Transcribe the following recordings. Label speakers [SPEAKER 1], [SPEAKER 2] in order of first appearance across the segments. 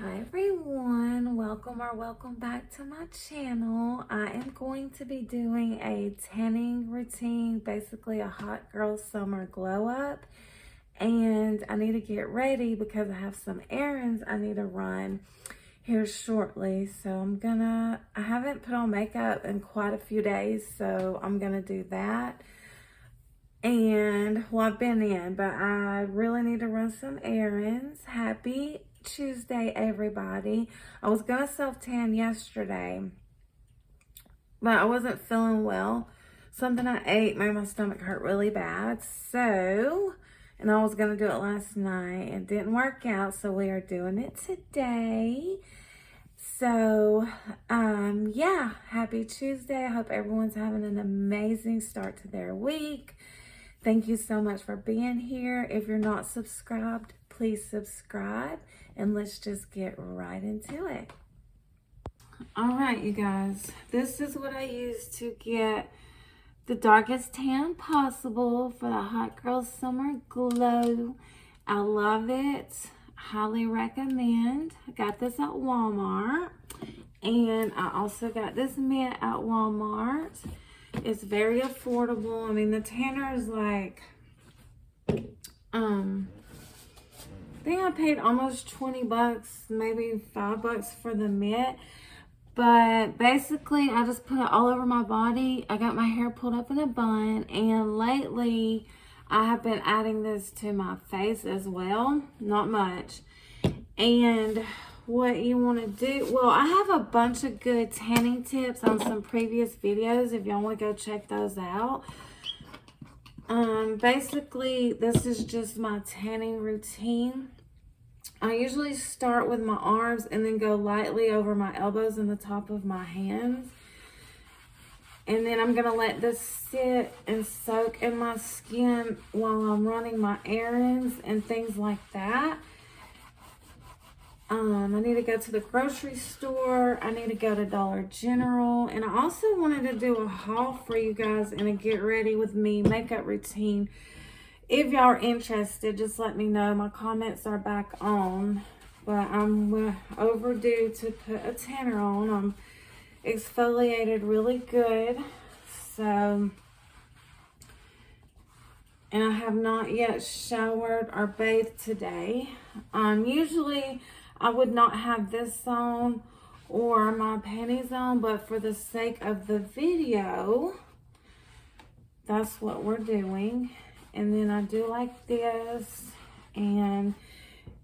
[SPEAKER 1] Hi everyone, welcome back to my channel. I am going to be doing a tanning routine, basically a hot girl summer glow up, and I need to get ready because I have some errands I need to run here shortly. So I haven't put on makeup in quite a few days, so I'm gonna do that. And well, I've been in, but I really need to run some errands. Happy Tuesday, everybody. I was gonna self-tan yesterday, but I wasn't feeling well. Something I ate made my stomach hurt really bad. And I was gonna do it last night. It didn't work out, so we are doing it today. So, yeah, happy Tuesday. I hope everyone's having an amazing start to their week. Thank you so much for being here. If you're not subscribed, please subscribe, and let's just get right into it. All right, you guys, this is what I use to get the darkest tan possible for the hot girl summer glow. I love it. Highly recommend. I got this at Walmart, and I also got this mitt at Walmart. It's very affordable. I mean, the tanner is like, I think I paid almost 20 bucks, maybe $5 for the mitt. But basically, I just put it all over my body. I got my hair pulled up in a bun, and lately, I have been adding this to my face as well. Not much. And what you want to do, well, I have a bunch of good tanning tips on some previous videos if y'all want to go check those out. Basically, this is just my tanning routine. I usually start with my arms and then go lightly over my elbows and the top of my hands. And then I'm going to let this sit and soak in my skin while I'm running my errands and things like that. I need to go to the grocery store. I need to go to Dollar General. And I also wanted to do a haul for you guys and a get ready with me makeup routine. If y'all are interested, just let me know. My comments are back on. But I'm overdue to put a tanner on. I'm exfoliated really good. So, and I have not yet showered or bathed today. Usually I would not have this on or my panties on, but for the sake of the video, that's what we're doing. And then I do like this, and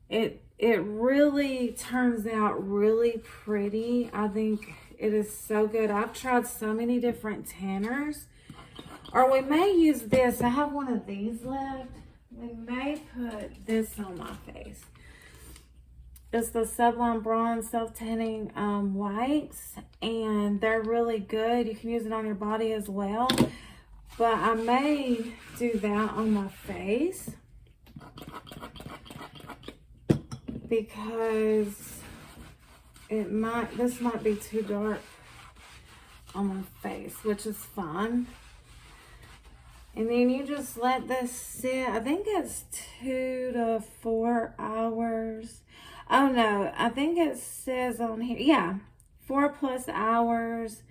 [SPEAKER 1] it really turns out really pretty. I think it is so good. I've tried so many different tanners. Or we may use this. I have one of these left. We may put this on my face. It's the Sublime Bronze Self-Tanning Wipes, and they're really good. You can use it on your body as well. But I may do that on my face because this might be too dark on my face, which is fine. And then you just let this sit. I think it's 2 to 4 hours. Oh no, I think it says on here, yeah, 4+ hours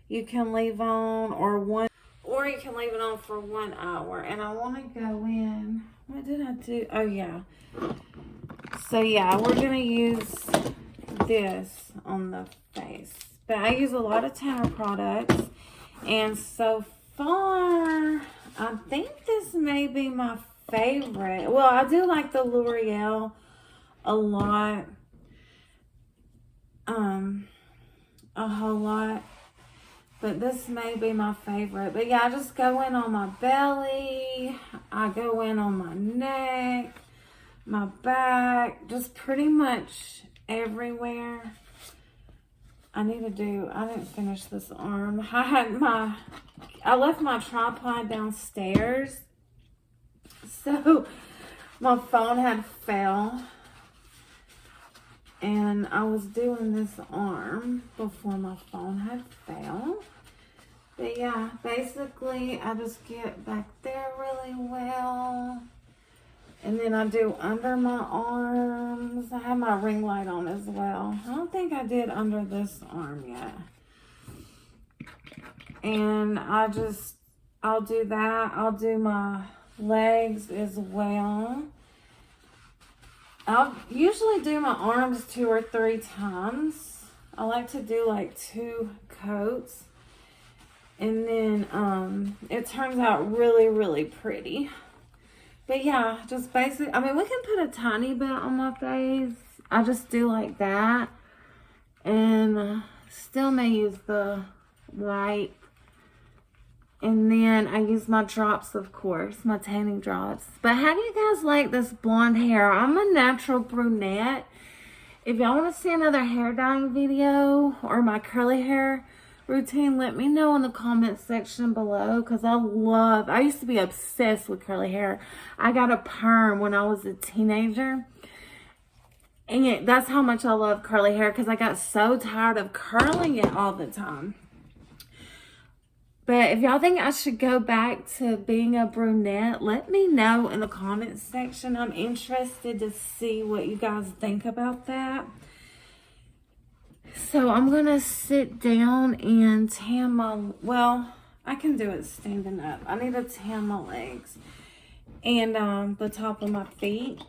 [SPEAKER 1] you can leave on, or you can leave it on for 1 hour. And I want to go in, what did I do? Oh yeah. So yeah, we're going to use this on the face. But I use a lot of tanner products. And so far, I think this may be my favorite. Well, I do like the L'Oreal a lot. A whole lot. But this may be my favorite. But yeah, I just go in on my belly. I go in on my neck, my back, just pretty much everywhere. I didn't finish this arm. I left my tripod downstairs. So my phone had fell. And I was doing this arm before my phone had fell. But yeah, basically I just get back there really well. And then I do under my arms. I have my ring light on as well. I don't think I did under this arm yet. And I'll do that. I'll do my legs as well. I'll usually do my arms 2 or 3 times. I like to do like 2 coats. And then it turns out really, really pretty. But yeah, just basic. I mean, we can put a tiny bit on my face. I just do like that. And still may use the light. And then I use my drops, of course, my tanning drops. But how do you guys like this blonde hair? I'm a natural brunette. If y'all want to see another hair dyeing video or my curly hair routine, let me know in the comment section below, because I used to be obsessed with curly hair. I got a perm when I was a teenager. And that's how much I love curly hair, because I got so tired of curling it all the time. But if y'all think I should go back to being a brunette, let me know in the comments section. I'm interested to see what you guys think about that. So I'm going to sit down and tan my, well, I can do it standing up. I need to tan my legs and the top of my feet.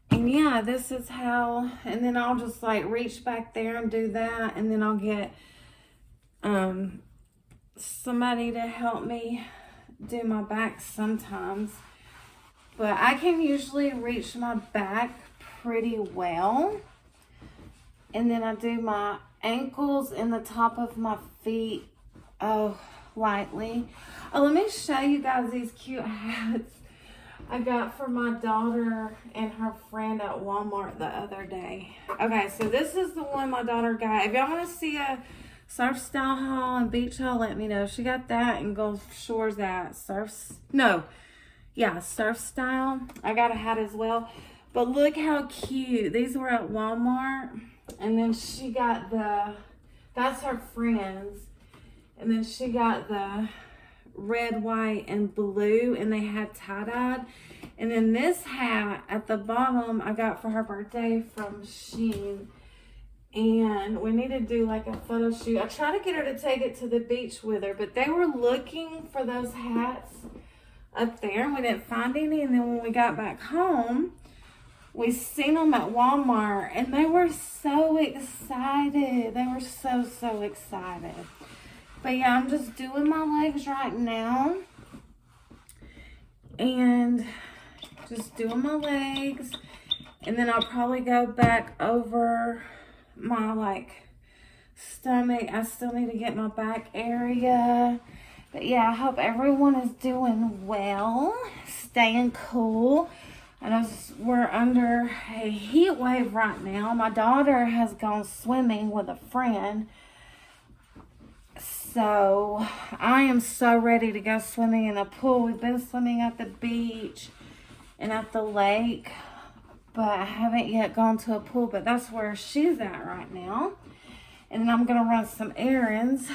[SPEAKER 1] And yeah, this is how, and then I'll just like reach back there and do that. And then I'll get somebody to help me do my back sometimes, but I can usually reach my back pretty well. And then I do my ankles and the top of my feet lightly. Oh, let me show you guys these cute hats I got for my daughter and her friend at Walmart the other day. Okay, so this is the one my daughter got. If y'all want to see a surf style haul and beach haul, let me know. She got that and Gulf Shores at surf style. I got a hat as well. But look how cute. These were at Walmart. And then she got that's her friend's. And then she got the red, white, and blue. And they had tie-dyed. And then this hat at the bottom I got for her birthday from Shein. And we need to do like a photo shoot. I tried to get her to take it to the beach with her, but they were looking for those hats up there and we didn't find any. And then when we got back home, we seen them at Walmart and they were so excited. They were so excited. But yeah, I'm just doing my legs right now. And just doing my legs. And then I'll probably go back over my like stomach. I still need to get my back area. But yeah, I hope everyone is doing well, staying cool. I know we're under a heat wave right now. My daughter has gone swimming with a friend, so I am so ready to go swimming in the pool. We've been swimming at the beach and at the lake, but I haven't yet gone to a pool, but that's where she's at right now. And then I'm going to run some errands.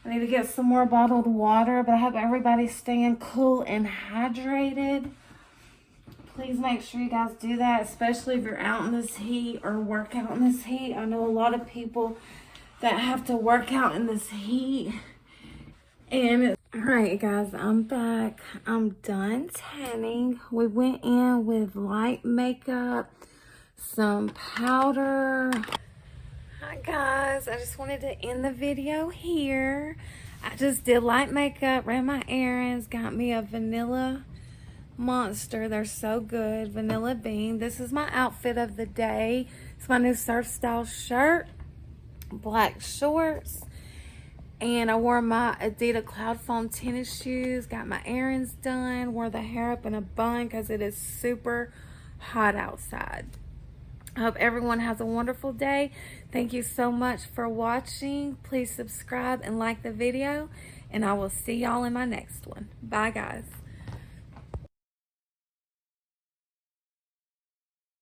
[SPEAKER 1] I need to get some more bottled water, but I hope everybody's staying cool and hydrated. Please make sure you guys do that, especially if you're out in this heat or work out in this heat. I know a lot of people that have to work out in this heat. And all right, guys, I'm back. I'm done tanning. We went in with light makeup, some powder. Hi, guys. I just wanted to end the video here. I just did light makeup, ran my errands, got me a vanilla monster. They're so good. Vanilla bean. This is my outfit of the day. It's my new surf style shirt, black shorts, and I wore my Adidas Cloud Foam tennis shoes. Got my errands done. Wore the hair up in a bun because it is super hot outside. I hope everyone has a wonderful day. Thank you so much for watching. Please subscribe and like the video, and I will see y'all in my next one. Bye, guys.